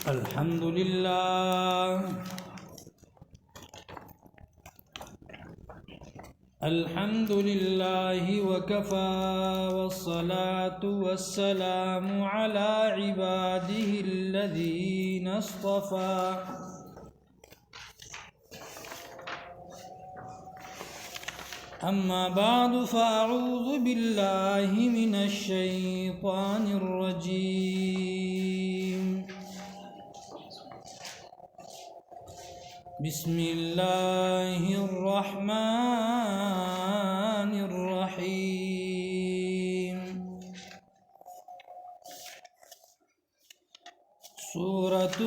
الحمد لله الحمد لله وكفى والصلاة والسلام على عباده الذين اصطفى أما بعد فأعوذ بالله من الشيطان الرجيم بسم الله الرحمن الرحيم سورة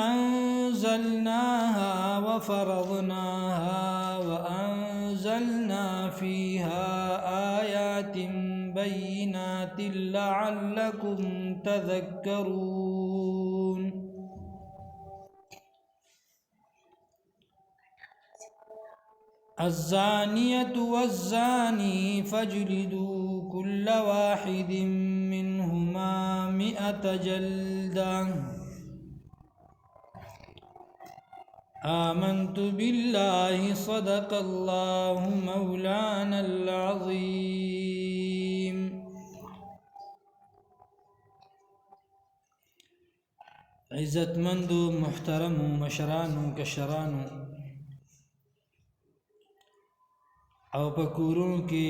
أنزلناها وفرضناها وأنزلنا فيها آيات بينات لعلكم تذكرون الزانية والزاني فاجلدوا كل واحد منهما 100 جلدة آمنت بالله صدق الله مولانا العظيم عزت مندو محترم مشرانو کشرانو او پکورونو کې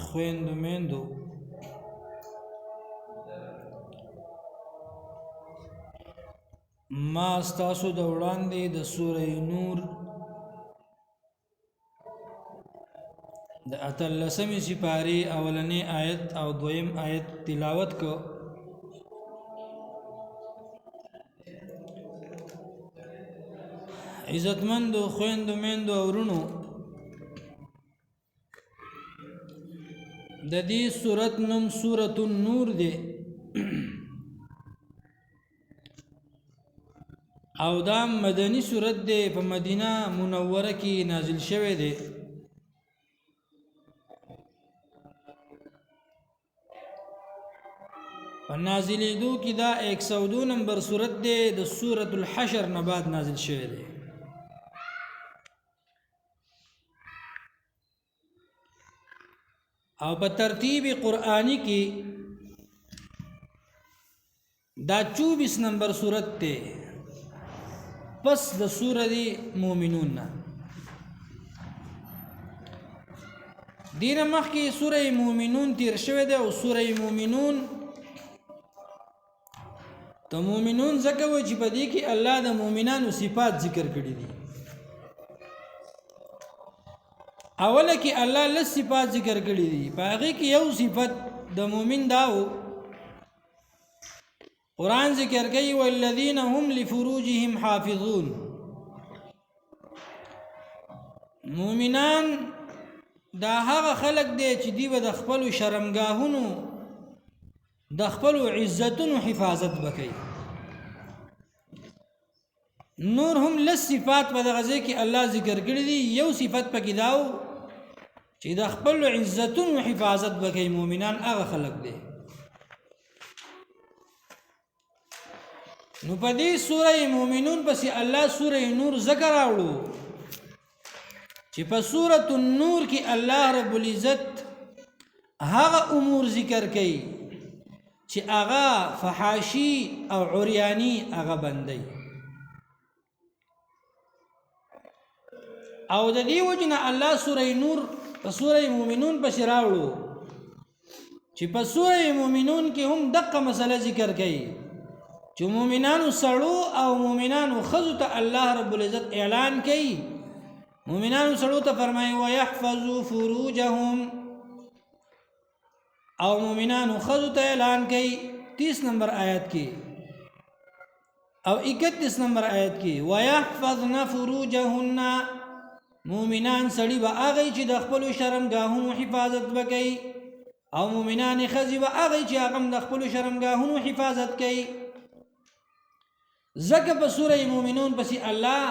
خويندو میندو ما ستاسو د وړاندې د سوره نور د 13 سپاره اولنې آیت او دویم آیت تلاوت کو عزتمندو خويندو میندو ورونو د دې سورۃ نوم سورۃ النور ده او دا مدنی سورۃ ده په مدینه منوره کې نازل شوه ده په نازلېدو کې دا 102 نمبر سورۃ ده د سورۃ الحشر نه بعد نازل شوه ده او په ترتیب قرآنی کې دا 24 نمبر سورۃ ته پس د سورۃ مومنون دین مخکې سورۃ مومنون تیر شوه ده او سورۃ مومنون ته مومنون ځکه و چې په دې کې الله د مومنانو صفات ذکر کړي دي اوله کې الله له صفات ذکر کړي دي باقي کې یو صفت د مؤمن داو قرآن ذکر کوي والذین هم لفروجهم حافظون مؤمنان دا هغه خلق دي چې دی د خپل شرمګاهونو د خپل عزتونو حفاظت وکړي نور هم له صفات په دغه ځای کې الله ذکر کړي دي یو صفت پکې داو چې د خپل عزتونو حفاظت وکړي مؤمنان هغه خلق دي نو په دې سوره مومنون پسې الله سوره نور ذکر راوړو چې په سوره النور کې الله رب العزت هغه امور ذکر کړي چې هغه فحاشي او عریانی هغه بندي او د دې وجنه الله سوره نور په سوره مومنون پسې راوړو چې په سوره مومنون کې هم دغه مسله ذکر کړي چې مومنانو سړو او مومنانو خذو ته الله رب العزت اعلان کړي مومنانو سړو ته فرمایي ويحفظوا فروجهم او مومنانو خذو ته اعلان کړي 30 نمبر آیت کې او 31 نمبر آیت کې ويحفظن فروجهن مومنان سړي به هغه چې د خپل شرمګاهونو حفاظت وکړي او مومنان خزي به هغه چې هغه د خپل شرمګاهونو حفاظت کوي زکه په سوره مومنون پسې الله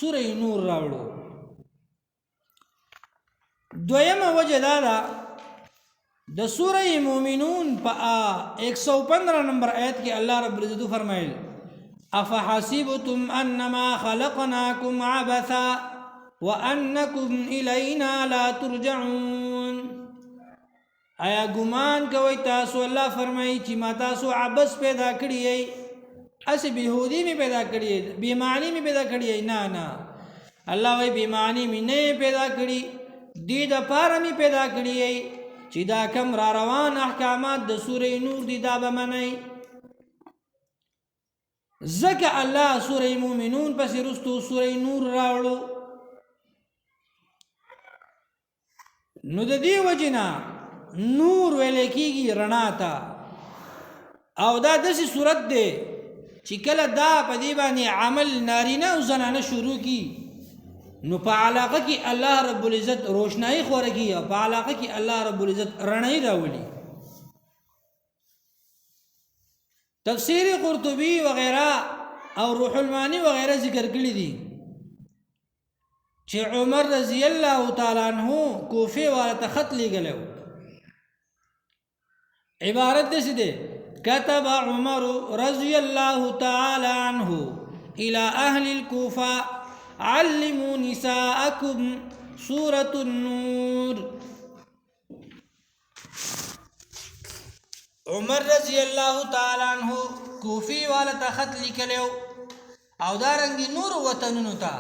سوره نور راوړو دویمه وجه دا ده د سوره مومنون په 115 نمبر آیت کې الله رب العزت فرمایل افحسبتم انما خلقناكم عبثا وانکم الینا لا ترجعون آیا ګمان کوي تاسو الله فرمایي چې ما تاسو عبث پیدا کړی یې اسی بهودی می پیدا کړی یې بیمانی می پیدا کړی یې نه نه الله وی بیمانی می نه پیدا کړی دی د پاره می پیدا کړی یې چې دا کم را روان احکامات د سوره نور دی دا به منئ ځکه الله سوره مومنون پسې رستو سوره نور راوړو نو د دې وجنا نور ویل کېږي رڼا ته او دا داسې صورت دی چې کله دا په دې باندې عمل نارینه او زنانه شروع کی نو په علاقه کې الله رب العزت روشنايي خوره کی او په علاقه کې الله رب العزت رڼايي راولي تفسیر قرطبی وغیرہ او روح المانی وغیرہ ذکر کړی دي چې عمر رضی الله تعالی عنہ کوفه والا خط لګلو عبارت دې ده كتب عمر رضی الله تعالی عنہ الى اهل الكوفه علموا نساءكم سورة النور عمر رضی اللہ تعالی عنہ کوفی والا تا خط لکلیو او دارنگی نور وطنونو تا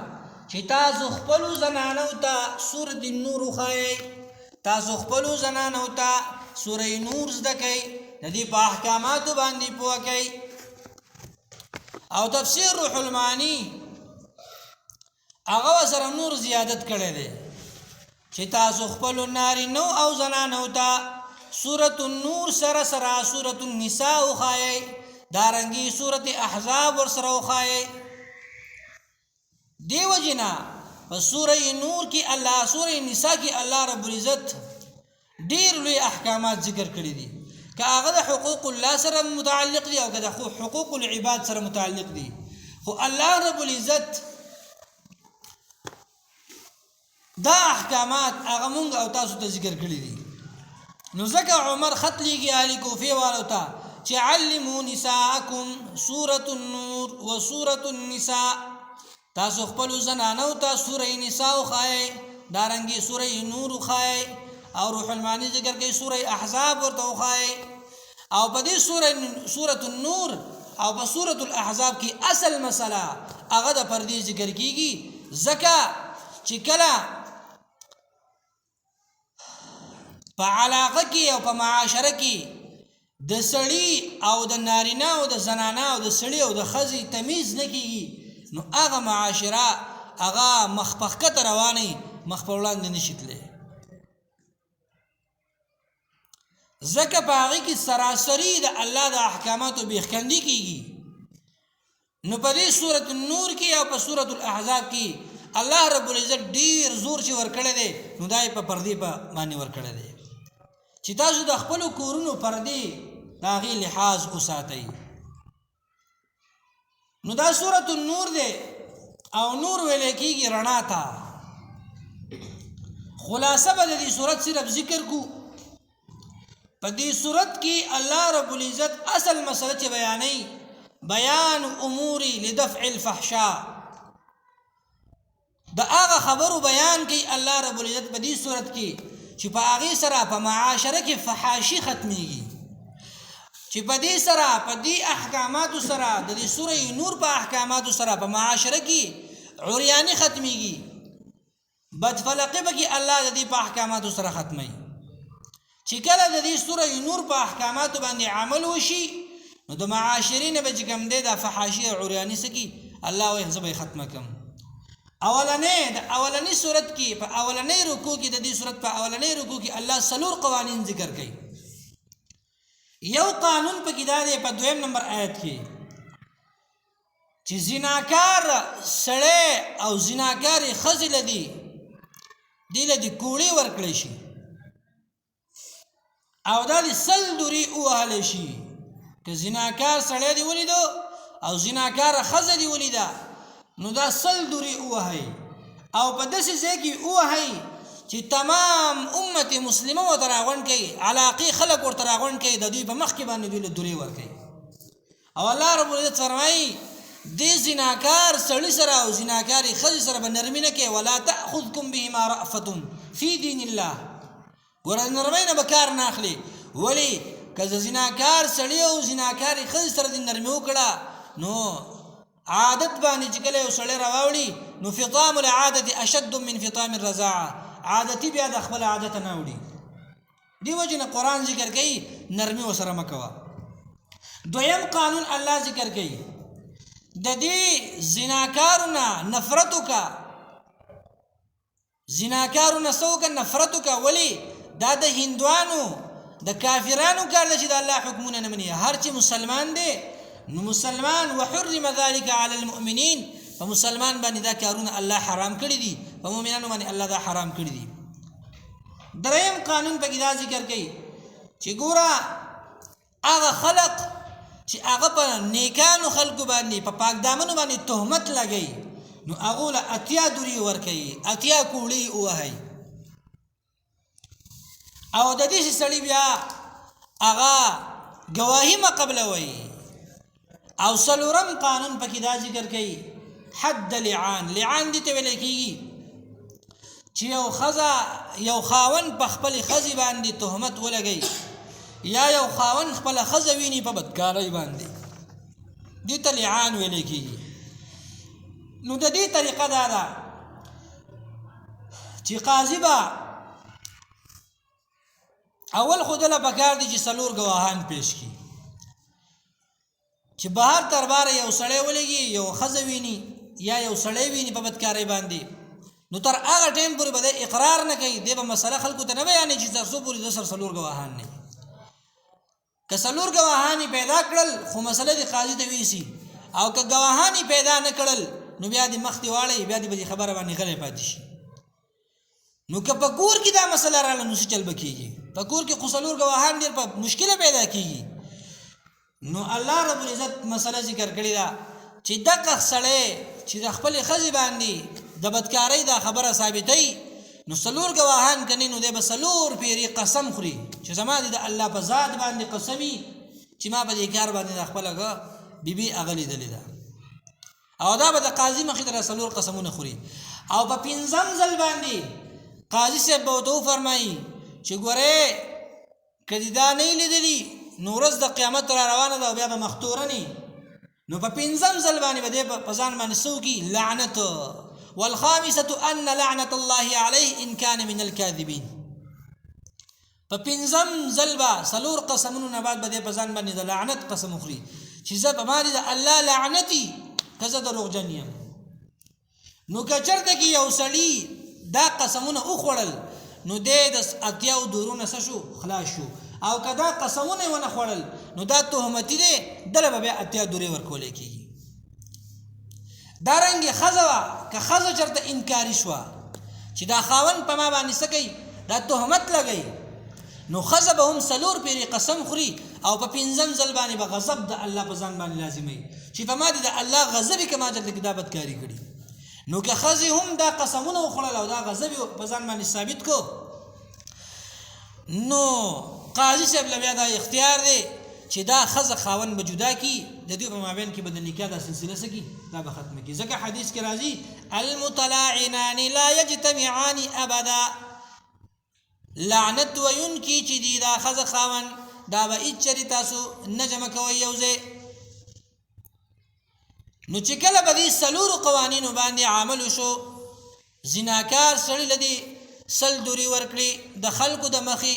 چی تاسو خپلو زنانو تا سورة النور خواهی تاسو خپلو زنانو تا سورة نور زدکی ندی پا احکاماتو باندی پوکی او تفسیر روح المعانی هغه سره نور زیادت کړي دي چې تاسو خپل نارینو او زنانو ته سورۃ النور سره سره سورۃ النساء وخایي دارنګي سورۃ احزاب ور سره وخایي دیو جنا په سورۃ نور کې الله سورۃ النساء کې الله رب العزت ډیر لوی احکامات ذکر کړي دي که هغه د حقوق الله سره متعلق دي او که د حقوق العباد سره متعلق دي خو الله رب العزت دا احکامات هغه مونږ او تاسو ته ذکر کړی دي نو ځکه عمر خط لیږي اهل کوفه والو ته چې علموا نساءکم سورة النور و سورة النساء تاسو خپل زنانو ته سوره نساء وخایي دارنګي سوره نور وخایي او روح المعانی ذکر کوي سوره احزاب ورته وخایي او په دې سوره النور او په سوره الاحزاب کې اصل مسله هغه د پردي ذکر کیږي ځکه چې کله په علاقه کې او په معاشره کې د سړی او د نارینه او د زنانه او د سړی او د ښځې تمیز نه کېږي نو هغه معاشره هغه مخ په ښکته روانې مخ په وړاندې نشي تللی ځکه په هغې کې سراسري د الله د احکاماتو بېخکندي کېږي نو په دې سورة النور کې او په سورة الاحزاب کې الله رب العزت ډېر زور چې ورکړی دی نو دا یې په پردې باندې ورکړی دی چې تاسو د خپلو کورونو پردې د هغې لحاظ وساتئ نو دا سورة النور دی او نور ویلی کېږي رڼا ته خلاصه به د دې صورت صرف ذکر کو په دې صورت کې الله رب العزت اصل مسله چې بیانوي بیان امور لدفع الفحشاء د هغه خبرو بیان کوي الله رب العزت په دې صورت کې چې په هغې سره په معاشره کې فحاشي ختمیږي چې په دې سره په دې احکاماتو سره د دې سوره نور په احکاماتو سره په معاشره کې عریاني ختمیږي بدفلقي به کې الله د دې په احکاماتو سره ختموي چې کله د دې سوره نور په احکاماتو باندې عمل وشي نو د معاشرې نه به چې کوم دی دا فحاشي او عریاني څه کي الله وایي زه به یې ختمه کړم اولنی صورت کی په اولنی رکوع کې د دې صورت په اولنی رکوع کې الله سلور قوانین ذکر کړي یو قانون په کې دا دی په دویم نمبر آیت کې چې زناکار سړی او زناکارې ښځې لدي دې له دې کوړې ورکړی شي او دا دې سل دورې ووهلی شي که زناکار سړی دې ولیدو او زناکاره ښځه دې ولیده نو دا سل دورې ووهئ او په داسې ځای کې ووهئ چې تمام امت مسلمه ورته راغونډ کړي، علاقې خلک ورته راغونډ کړي، د دوی په مخ کې باندې دوی له دورې ورکوي. او الله رب العزت فرمایي دې زناکار سړي سره او زناکارې ښځې سره به نرمي نه کوي. ولا تأخذکم بهما رأفة فی دین الله. ګوره نرمۍ نه به کار نه اخلي. ولې که د زناکار سړي او زناکارې ښځې سره دې نرمي وکړه نو عادت باندې چې کله یو سړی راواوړي نو فطام العادة اشد من فطام الرضاعة. عادتي بیا د خپل عادت نه وړي. دې وجې نه قرآن ذکر کوي نرمي ورسره مه کوه. دویم قانون الله ذکر کوي د دې زناکارونه نفرت وکړه. زناکارونه څه وکړه؟ نفرت وکړه. ولې؟ دا د هندوانو د کافرانو کار دی چې د الله حکمونه نه مني. هر چې مسلمان دی نو مسلمان وحرم ذلك على المؤمنین، په مسلمان باندې دا کارونه الله حرام کړي دي، په مؤمنانو باندې الله دا حرام کړي دي. دریم قانون پکې دا ذکر کوي چې ګوره هغه خلق چې هغه په نیکانو خلقو باندې په پاک دامنو باندې تهمت لګوي نو هغو له 80 دورې ورکوي، 80 کوړې ووهئ. او د دې سړي بیا هغه ګواهي مه قبلوئ. او څلورم قانون پکې دا ذکر کوي حد لعان. لعان دې ته ویل کېږي چې یو ښځه یو خاوند په خپلې ښځې باندې تهمت ولګوي یا یو خاوند خپله ښځه ویني په بدکارۍ باندې، دې ته لعان ویل کېږي. نو د دې طریقه دا ده چې قاضي به اول خو دله پکار دي چې 4 ګواهان پیش کړي چې بهر درباره یو سړی ولګي یو ښځه ویني یا یو سړی ویني په بدکارۍ باندې، نو تر هغه ټایم پورې به دی اقرار نه کوي. دی به مسله خلکو ته نه بیانوي چې تر څو پورې د سره 4 ګواهان نه وي. که 4 ګواهان پیدا کړل خو مسله د قاضي ته ویسي، او که ګواهان پیدا نه کړل نو بیا دې مخ دې واړی، بیا دې به دې خبره باندې غلی پاتې شي. نو که په کور کې دا مسله راغله نو څه چل به کېږي؟ په کور کې خو 4 ګواهان ډېر په مشکله پیدا کېږي. نو الله رب العزت مسله ذکر کړې ده چې دغه سړی چې د خپلې ښځې باندې د بدکارۍ دا خبره ثابتوي نو 4 ګواهان کني نو دی به 4 پیرې قسم خوري چې زما د الله په ذات باندې قسمي چې ما په دې کار باندې د خپله بیبي هغه لیدلې ده. او دا به د قاضي مخې ته 4 قسمونه خوري. او په 5م ځل باندې قاضي صاحب به ورته وفرمایي چې ګورې که دې دا نه لیدلي نو ورځ د قیامت را روانه ده او بیا به مختوره ني. نو په 5م ځل باندې به دی په ځان باندې څه وکړي؟ لعنت. والخامسة أن لعنة الله عليه إن كان من الكاذبين. په 5م ځل به 4 قسمونو نه بعد به دی په ځان باندې د لعنت قسم وخوري چې زه په ما دې د الله لعنتي که زه دروغجن یم. نو که چېرته کې یو سړي دا قسمونه وخوړل نو دی د 80 دورونه څه شو؟ خلاص شو. او که دا قسمونه یې ونه خوړل نو دا تهمتي دی، دله به بیا 80 دورې ورکولی کېږي. دارنګې ښځه وه که ښځه چېرته انکاري شوه چې دا خاوند په ما باندې څه کوي دا تهمت لګوي نو ښځه به هم 4 پیرې قسم خوري او په 5م ځل باندې به غضب د الله په ځان باندې لازموي چې په ما دې د الله غضب یې که ما چېرته کې دا بدکاري کړي. نو که ښځې هم دا قسمونه وخوړل او دا غضب یې په ځان باندې ثابت کو نو قاضي صاحب له بیا دا اختیار دی چې دا ښځه خاوند به جدا کي، د دوی په مابین کې به د نکاح دا سلسله څه کي؟ دا به ختمه کي. ځکه حدیث کې راځي المتلاعنان لا یجتمعان ابدا. لعنت ویونکي چې دي دا ښځه خاوند دا به هېڅ چېرې تاسو نه جمع کوئ یو ځای. نو چې کله به دې 4 قوانینو باندې عمل وشو زناکار سړي له دې 100 دورې ورکړي د خلکو د مخې،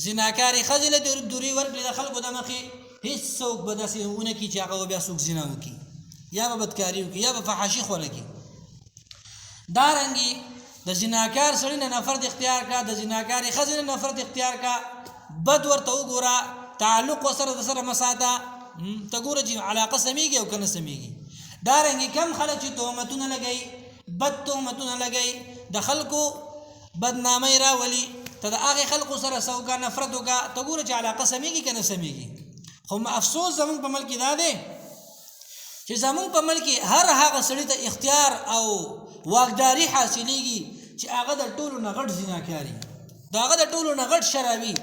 زناکارې ښځې له دورې ورکړي د خلکو د مخې، هېڅوک به داسې ونه کړي چې هغه بیا څوک زنا وکړي یا به بدکاري وکړي یا به فحاشي خوره کړي. دارنګې د زناکار سړي نه نفرت اختیار کا، د زناکارې ښځې نه نفرت اختیار کا، بد ورته وګوره، تعلق ورسره د سره مه ساته، ته ګوره چې علاقه سمیږي او که نه سمیږي. دارنګې کم خلک چې تهمتونه لګوي، بد تهمتونه لګوي، د خلکو بدنامۍ راولي، ته د هغې خلکو سره څه وکړه؟ نفرت وکړه، ته ګوره چې علاقه سمیږي که نه سمیږي. خو افسوس زمونږ په ملک کې دا دی چې زمونږ په ملک کې هر هغه سړي ته اختیار او واکداري حاصلېږي چې هغه د ټولو نه غټ زناکاري، د هغه د ټولو نه غټ شرابي،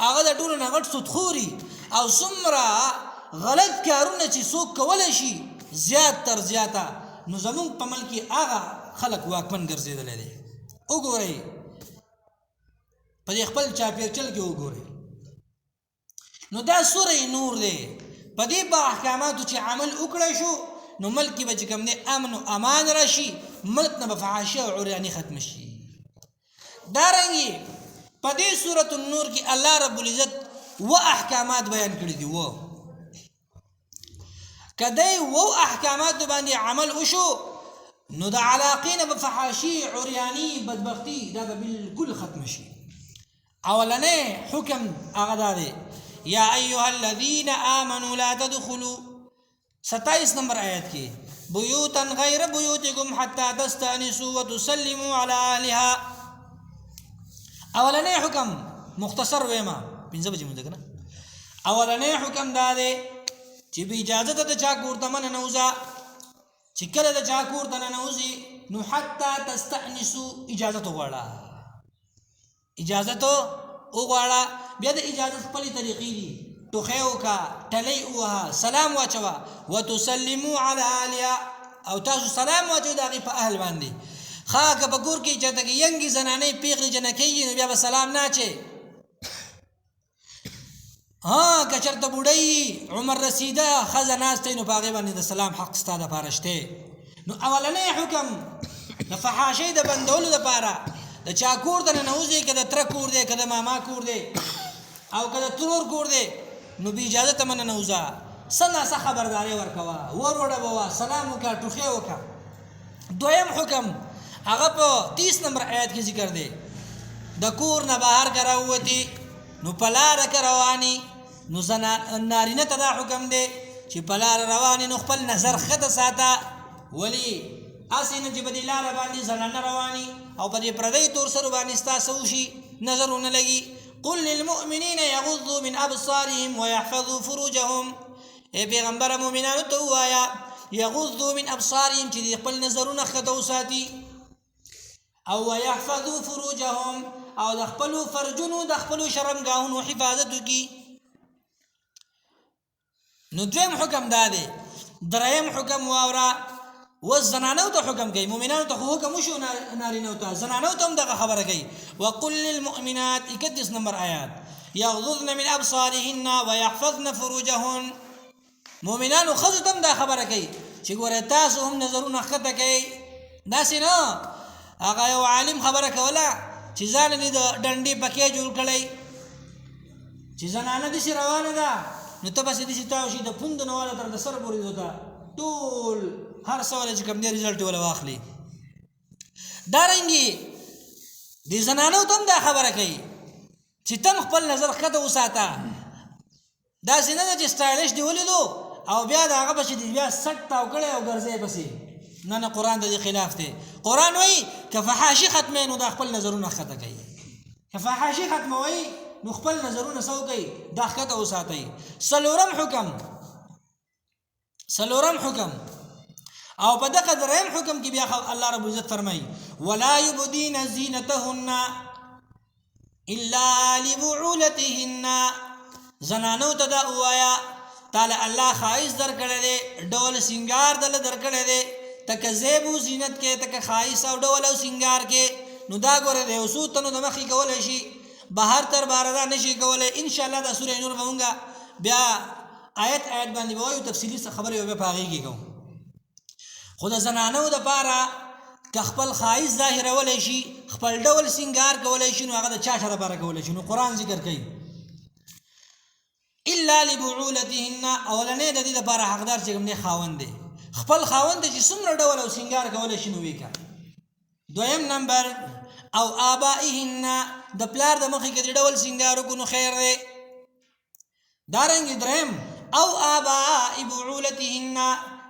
هغه د ټولو نه غټ سودخوري، او څومره غلط کارونه چې څوک کولی شي زیات تر زیاته، نو زمونږ په ملک کې هغه خلک واکمن ګرځېدلی دی. وګورئ په دې خپل چاپېرچل کې وګورئ، نو دا سوره نور دی. په دې با احکاماتو چې عمل وکړی شو نو ملک کې به چې کوم دی امن و امان راشي، ملک نه به فحاشي او عریاني ختم شي. دارنګې په دې سورة النور کې الله رب العزت و احکامات بیان کړي دي. که دی احکاماتو باندې عمل وشو نو د علاقې نه به فحاشي عریاني بدبختي دا به بالکل ختم شي. اولنې حکم هغه دا دی یا ایها الذین آمنوا لا تدخلوا 27 نمبر آیت کې بیوتا غیر بیوتکم حتی تستأنسوا وتسلموا علی اهلها. اولنې حکم مختصر ویما 15 بجې مونږ کنه. اولنې حکم دا دی چې به اجازه ته د چا کور ته من نوځه، چې کله د چا کور ته ننوځي نو حتی تستأنسوا اجازه وغواړه، اجازه وغواړه. بیا د اجازه خپلې طریقې دي، ټوخی وکړه، ټلی ووهه، سلام واچوه، وتسلموا علی اهلها، او تاسو سلام واچوئ د هغې په اهل باندې. ښه که په کور کې چېرته کې ینګې زنانې پیغلې جنکۍ نو بیا به سلام نه اچې. که چېرته بوډۍ عمر رسیده ښځه ناسته نو په هغې باندې د سلام حق ستا دپاره شته. نو اولنی حکم د فحاشۍ د بندولو دپاره د چا کور ته ننوځې، که د تره کور دی، که د ماما کور دی، او که د ترور کور دی، نو بې اجازه ته مه ننوځه. څه ناڅه خبرداری ورکوه، ور وډبوه، سلام وکړه، ټوخی وکړه. دویم حکم هغه په 30 نمبر آیت کې ذکر دی. د کور نه بهر که راووتې نو په لاره که روانې نو نارینه ته دا حکم دی چې په لاره روانې نو خپل نظر ښه ساته. ولې هسې نه چې په دې لاره باندې زنانه روانې او په دې پردۍ تور سرو باندې ستا څه وشي، نظر ونه لګي. قل للمؤمنین یغضوا من ابصارهم ويحفظوا فروجهم. ای پیغمبره مؤمنانو ته ووایه یغضوا من ابصارهم چې دې خپل نظرونه ښکته وساتي، او ويحفظوا فروجهم او د خپلو فرجونو د خپلو شرمګاهونو حفاظت وکړي. نو دویم حکم دا دی. دریم حکم واوره، و زنانو ته حکم کوي، مؤمنانو ته خو حکم وشو، نارینو ته زنانو ته هم دغه خبره کوي. وقل للمؤمنات 31 نمبر آیات یغضضن من ابصارهن ويحفظن فروجهن. مؤمنانو ښځو ته هم دا خبره کوي چې ګوره تاسو هم نظرونه ښکته کوئ. داسې نه هغه یو عالم خبره کوله چې ځان دې د ډنډې پکې جوړ کړی، چې زنانه داسې روانه ده نو ته بس داسې تاو شي د پوندو نه واله تر د سر پورې دوته ټول هر څه والا چې کوم دی رزلټ والا واخلي. دارنګې د زنانو ته هم دا خبره کوي چې تم خپل نظر ښکته وساته. داسې نه ده چې سټایلش دې ولیدو او بیا د هغه پسې دې بیا سټ تاو کړی او ګرځې پسې. نه قرآن د دې خلاف دی. قرآن وایي که فحاشي ختموي نو دا خپل نظرونه ښکته کوي، که فحاشي ختموي نو خپل نظرونه څه وکړئ دا ښکته وساتئ. څلورم حکم او په دغه دریم حکم کې بیا الله رب العزت فرمایي ولا یبدین زینتهن الا لبعولتهن. زنانو ته دا ووایه تعالی الله ښایست درکړی دی، ډول سینګار دله درکړی دی، تکه زیب و زینت کې، تکه ښایست او ډول او سینګار کې. نو دا ګوره د یو څو تنو د مخې کولی شي، بهر تر باره دا نشي کولی. انشاءالله دا سوره نور به مونږ بیا آیت باندې به وایو، تفصیلي خبرې به بیا په هغې کې کوو. خو د زنانو دپاره که خپل ښایست ظاهرولی شي، خپل ډول سینګار کولی شي، نو هغه د چا چا دپاره کولی شي؟ نو قرآن ذکر کوي الا لبعولتهن. اولنی د دې دپاره حقدار چې کوم دی خاوند دی، خپل خاوند دی چې څومره ډول او سینګار کولی شي نو ویې که. دویم نمبر او آبائهن، د پلار د مخې کې د ډول سینګار وکړو نو خیر دی. دارنګې دریم او آباء بعولتهن،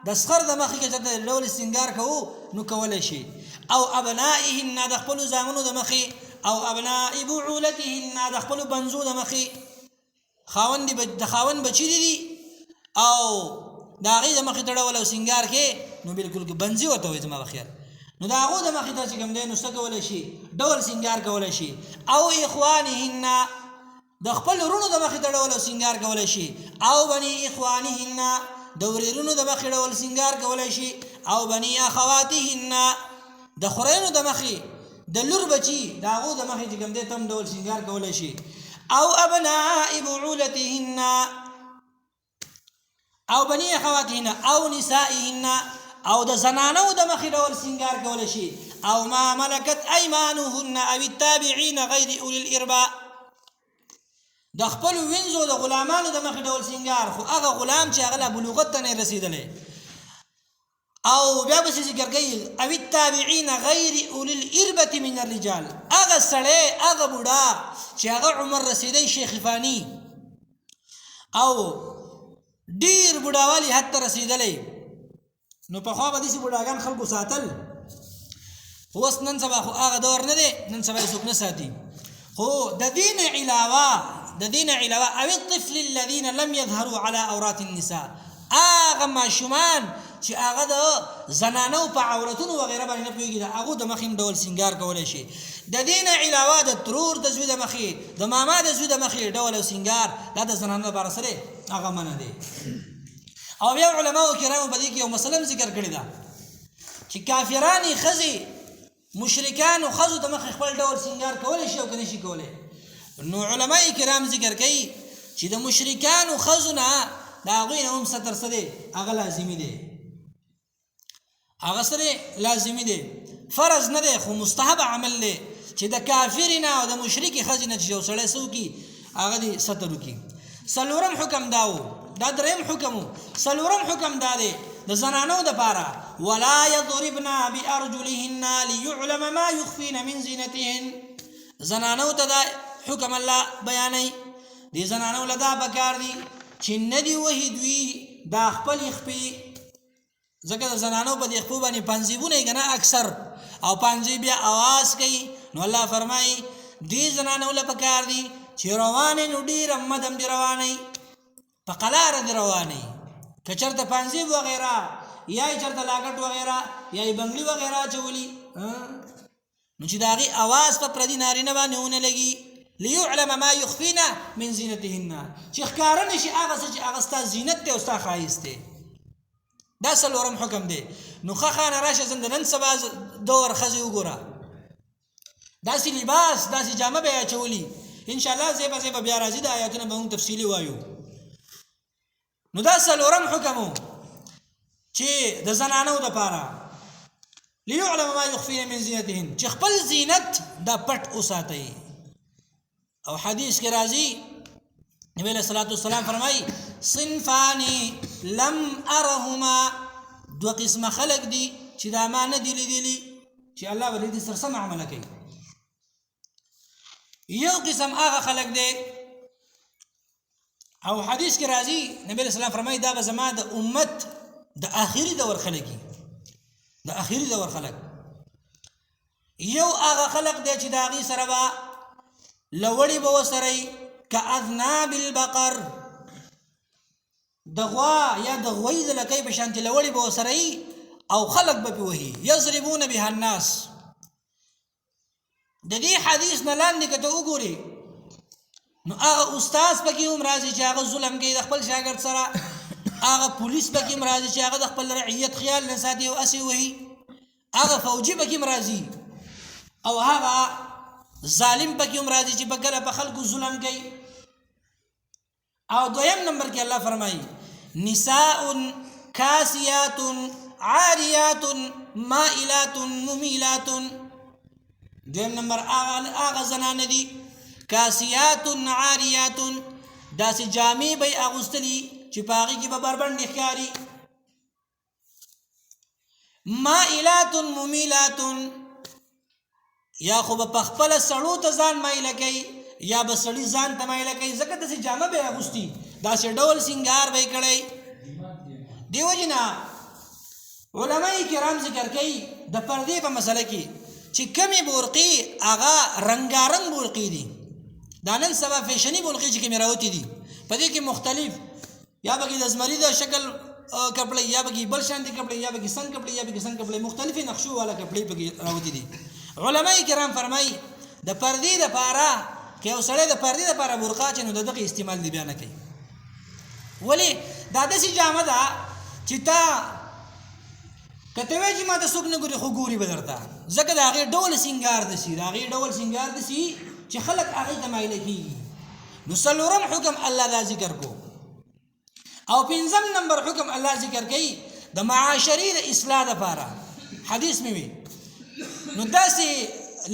د سخر د مخې کې چې د ډول سینګار کوو نو کولی شي. او ابنائهن، د خپلو زامنو د مخې، او ابناء بعولتهن، د خپلو بنزو د مخې. د خاوند بچي دي او د هغې د مخې ته ډول او سینګار کې نو بلکل بنزي ورته وایي زما په خیال. نو د هغو د مخې ته چې کوم دی نو څه کولی شي ډول سینګار کولی شي او اخوانهن د خپل ورونو د مخې ته ډول سینګار کولی شي او بني اخوانهن د ورېرونو د مخې ډول سینګار کولی شي او بني اخواتهن د خوریانو د مخې د لور بچي د هغو د مخې چې کوم دی تم ډول سینګار کولی شي او ابناء بعولتهن او بني اخواتهن او نسائهن او د زنانو د مخې ډول سینګار کولی شي او ما ملکت ایمانهن او التابعین غیر اولی الارباء د خپل وینځو د غلامانو د مخې ډول سینګار خو هغه غلام چې هغه لا بلوغت ته نه رسېدلی او بیا به ذکر کوي او التابعین غیر اولی الاربة من الرجال هغه سړی هغه بوډا چې هغه عمر رسېدی شیخ فانی او ډیر بوډاوالي حد ته رسېدلی نو پخوا به داسې بوډاګان خلکو ساتل اوس نن سبا خو هغه دور نه دی نن سبا یې څوک نه ساتي خو د دین علاوه او الطفل الذين لم يظهروا على عورات النساء هغه ماشومان چې هغه د زنانو په عورتونو وغیره باندې نه پوهېږي د هغو د مخې ډول سینګار کولی شي د دې نه علاوه د ترور د زوی د مخې د ماما د زوی د مخې ډول او سینګار دا د زنانو لپاره څه دی هغه منع دی او بیا علماو کرامو په دې کې یو مسله ذکر کړې ده چې کافرانې ښځې مشرکانو ښځو د مخې خپل ډول سینګار کولی شي او که نه شي کولی نو علماء کرام ذکر کوي چې د مشرکانو ښځو نه د هغوی نه هم ستر څه دی هغه لازمي دی هغه سره لازمي دی فرض نه دی خو مستحب عمل دی چې د کافر نه او د مشرک ښځې نه چې یو سړی څه وکړي هغه دې ستر وکړي څلورم حکم دا و دا دریم حکم و څلورم حکم دا دی د زنانو دپاره ولا یضربن بارجلهن لیعلم ما یخفین من زینتهن زنانو ته دا حکم الله بیانوي دې زنانو له دا پکار دي چې نه دي وهي دوی دا خپلې خپې ځکه د زنانو په دې خپو باندې پنځیبونه یې که نه اکثر او پنځې بیا اواز کوي نو الله فرمایي دې زنانو له پکار دي چې روانې نو ډېره مدم دې روانئ په قلاره دې روانئ که چېرته پنځیب وغیره یا یې چېرته لاګټ وغیره یا یې بنګلي وغیره اچولي نو چې د هغې اواز په پردي نارینه باندې ونه لګي لیعلم ما یخفین من زینتهن چې ښکاره نه شي هغه څه چې هغه ستا زینت دی او ستا ښایست دی دا څلورم حکم دی نو ښه خانه راشه زه د نن سبا دور ښځې وګوره داسې لباس داسې جامه به یې اچولي انشاءالله زیبه زیبه بیا راځي د آیاتونه به موږ تفصیلي وایو نو دا څلورم حکم و چې د زنانو دپاره لیعلم ما یخفین من زینتهن چې خپل زینت دا پټ وساتئ او حدیث کې راځي نبی علیہ الصلوۃ والسلام فرمایي صنفان لم ارهما دو قسمه خلق دي چې دا ما نه دي لیدلي چې الله ولې دې سره سم عمل کوي یو قسم هغه خلق دي او حدیث کې راځي نبی علیہ السلام فرمایي دا به زما د امت د آخري دور خلقي د آخري دور خلق یو هغه خلق دی چې د هغې سره به لوړی به وسرئ کاذناب البقر د غوا یا د غوی د لکۍ په شانتې لوړی به وسرئ او خلق به پې وهي یضربون بها الناس د دې حدیث نه لاندې که ته وګورې نو هغه استاذ پکې هم راځي چې هغه ظلم کوي د خپل شاګرد سره هغه پولیس پکې هم راځي چې هغه د خپل رعیت خیال نه ساتي او هسې وهي هغه فوجي پکې هم راځي او هغه ظالم پکې هم راځي چې بګره په خلکو ظلم کوي او دویم نمبر کې الله فرمایي نساء کاسیات عاریات مائلات ممیلات دویم نمبر هغه زنانه دي کاسیات عاریات داسې جامې به یې اغوستلي چې په هغې کې به بربنډې ښکاري مائلات ممیلات یا خو به پخپله سړو ته ځان مایله کوي یا به سړي ځان ته مایله کوي ځکه داسې جامه به یې اغوستي داسې ډول سینګار به یې کړی دې وجې نه علماء کرام ذکر کوي د پردې په مسله کې چې کمې بورقې هغه رنګارنګ بورقې دي دا نن سبا فیشني بورقې چې کومې راوتې دي په دې کې مختلف یا پکې د زمري د شکل کپڑے یا بګي بل شان دي کپڑے یا بګي سن کپڑے یا بګي سن کپڑے مختلفي نقشو والا کپڑے بګي راوتی دي علماء کرام فرمایي د پردې د پاره کې اوسړه د پردې د پاره برقع چې نو دغه استعمال دی بیان کوي ولی دا د سي جامه ده چې تا کته وی چې ما د سوق نه ګوري خو ګوري بدرتا زکه دا غي ډول سنگار دي دا غي ډول سنگار دي چې خلق هغه ته مایل کیږي نو سلورم حکم الله دا ذکر کو او پنځم نمبر حکم الله ذکر کوي د معاشري د اصلاح لپاره حدیث می وي نو داسې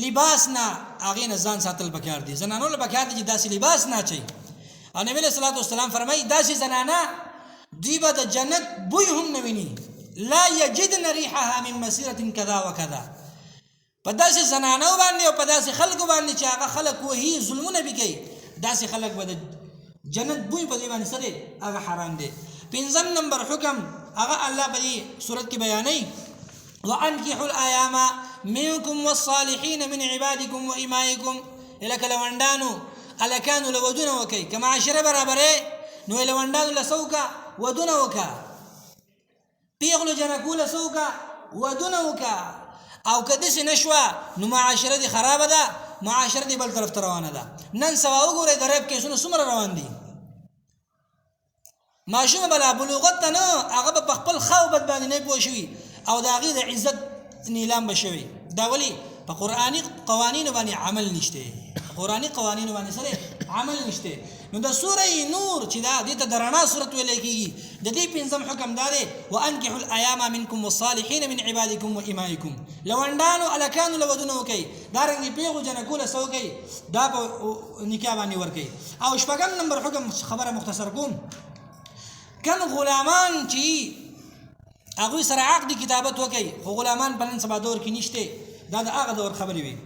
لباس نه هغه نه ځان ساتل پکار دي زنانو له پکار دي چې داسې لباس نه چي او نبی صلی الله علیه وسلم فرمایي داسې زنانه دوی به د جنت بوی هم نه ویني لا یجدن ریحها من مسیره کذا وکذا په داسې زنانو باندې او په داسې خلکو باندې چې هغه خلک وهي ظلمونه به کوي داسې خلک به د جنت بوی په دې باندې سره هغه حرام دي پنځم نمبر حکم هغه الله په دې صورت کې بیانوي وانكحوا الايام منكم والصالحين من عبادكم وإمائكم الى لوندانو الکانو لودون وکي کما عشره برابره نو لوندانو لسوکا ودون وکا پیغلو جنکو لسوکا ودون وکا او کدس نشوا نو معاشره دي خراب ده معاشره دي بل طرف روانه ده نن سوا وګوره د ریب کیسونو سمره روان دي ماشومه بلا بلوغت نه هغه په خپل خو بد باندې نه پوښوي او دا غي د عزت نیلام بشوي دا ولی په قرآنی قوانینو باندې عمل نشته قرآنی قوانینو باندې سره عمل نشته نو د سوره نور چې دا د درنا سورته ویل کیږي د دې پنځم حکم دا دی وانكحوا الايام منكم والصالحين من عبادكم وامائكم لوندانو الکانو لودونو کوي دارنګ پیغو جنکول سو کوي دا په نکاح باندې ور کوي او شپږم نمبر حکم خبره مختصر کوم کم غلامان چې هغه سره عقد کتابت وکي خو غلامان په نن سبا دور کې نشته دا د هغه دور خبرې وي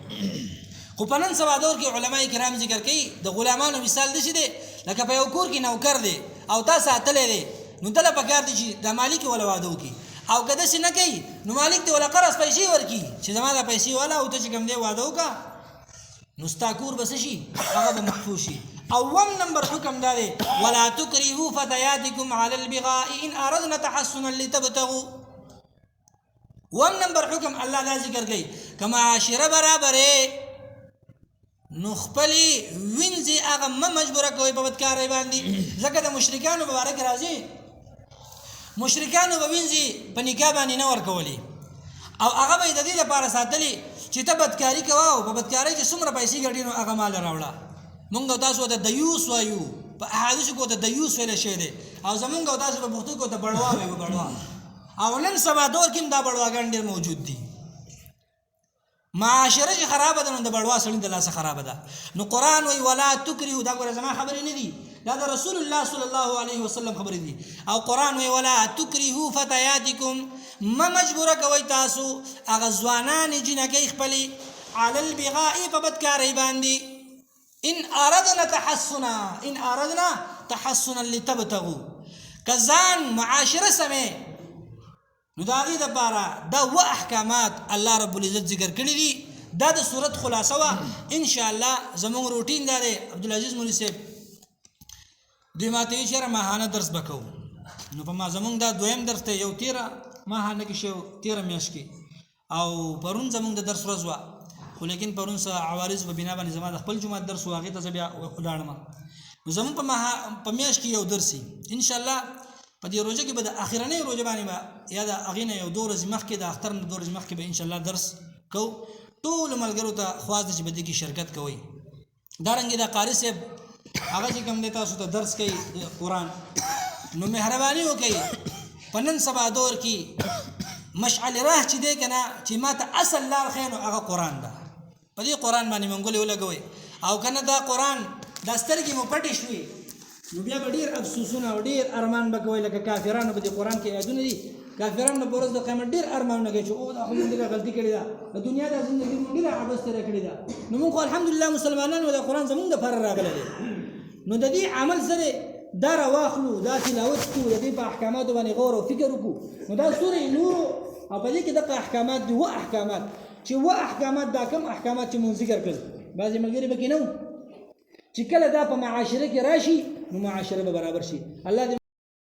خو په نن سبا دور کې علماء کرام ذکر کوي د غلامانو مثال دي چې لکه په یو کور کې نوکر دی او تاسو اتلې دی نو دله پکار دي چې د مالک ولا واده وکي او کده څه نه کوي نو مالک ته ولا قرض پیسې ورکي چې زما د پیسې ولا او ته چې کوم دی واده وکا نو ستاکور بس شي هغه محفوظ شي اوم نمبر حکم دا دی ولا تکرهوا فتياتكم على البغاء ان اردنا تحسنا لتبتغوا وم نمبر حکم الله دا ذکر کوي کما عاشره برابره نو خپلی وینځي هغه مجبوره کوي په بدکارۍ باندې ځکه د مشرکانو مبارک راځي مشرکانو به وینځي په نکاح باندې نه ورکولي او هغه به د دې لپاره ساتلي چې ته بدکاری کوه او په بدکارۍ چې څومره پیسې ګټي نو هغه مال راوړه مونږ تاسو ته دیوس وایو په احادیث کو ته دیوس ویل شي دي او زمونږ تاسو په پښتو کو ته بړوا وایو بړوا او نن سبا دور کې دا بړواګان ډېر موجود دي معاشره چې خراب ده نو د بړوا سړي د لاسه خراب ده نو قران وی ولا تکرهوا دا ګوره زما خبرې نه دي دا د رسول الله صلی الله علیه وسلم خبرې دي او قران وی ولا تکرهوا فتياتكم ما مجبوره کوي تاسو هغه ځوانان جنکې خپلې علی البغاء په بدکارۍ باندې ان اردنا تحسنا لتبتغوا کزان معاشره سمه نو دا غي د بارا دا و احکامات الله رب العزت ذکر کړی دي دا د صورت خلاصه وا ان شاء الله زموږ روټین دا دی عبدالعزیز مولوی صاحب دوی ماته شر ماهانه درس وکاو نو په ما زموږ دا دویم درس ته یو 13 ماهانه کې شو 13 میاشت کې او پرون زموږ د درس ورځ وا خو لیکن پرون سره عوارض په بنا باندې زما د خپل جمعه درس واغې ته بیا ولاړم زمون په میاشت کې یو درسي ان شاء الله په دې روزه کې به د اخرنۍ روزه باندې یا د اغینه یو دور ورځې مخکې د اختر نه دور ورځې مخکې به ان شاء الله درس کو ټول ملګرو ته خواست چې بده کې شرکت کوي دارنګ د قاری صاحب هغه چې کوم د تاسو ته درس کوي قرآن نو مهرباني وکړي په نن سبا دور کې مشعل راه چې دی کنه چې ماته اصل لار خینو هغه قرآن ده په دې قرآن باندې منګولې ولګوي او کنه دا قرآن د سترګې مو پټې شوي نو بیا به ډېر افسوسونه او ډېر ارمان به کوئ لکه کافرانو په دې قرآن کې آیتونه دي کافرانو په ورځ د قیامت ډېر ارمانونه کوي چې او دا خو موږ ډېره غلطي کړې ده د دنیا د زندګي موږ ډېره عبث تېره کړې ده نو موږ خو الحمدلله مسلمانان و د قرآن زموږ دپاره راغلی دی نو د دې عمل سره دا راواخلو دا تلاوت کړو د دې په احکاماتو باندې غور او فکر وکړو نو دا سورې نور او په دې کې دغه احکامات دي و احکامات چې و احکامات دا کوم احکامات چې مونږ ذکر کړل بعضې ملګري به کې نه چې کله دا په معاشره کې راشي نو معاشره به برابر شي الله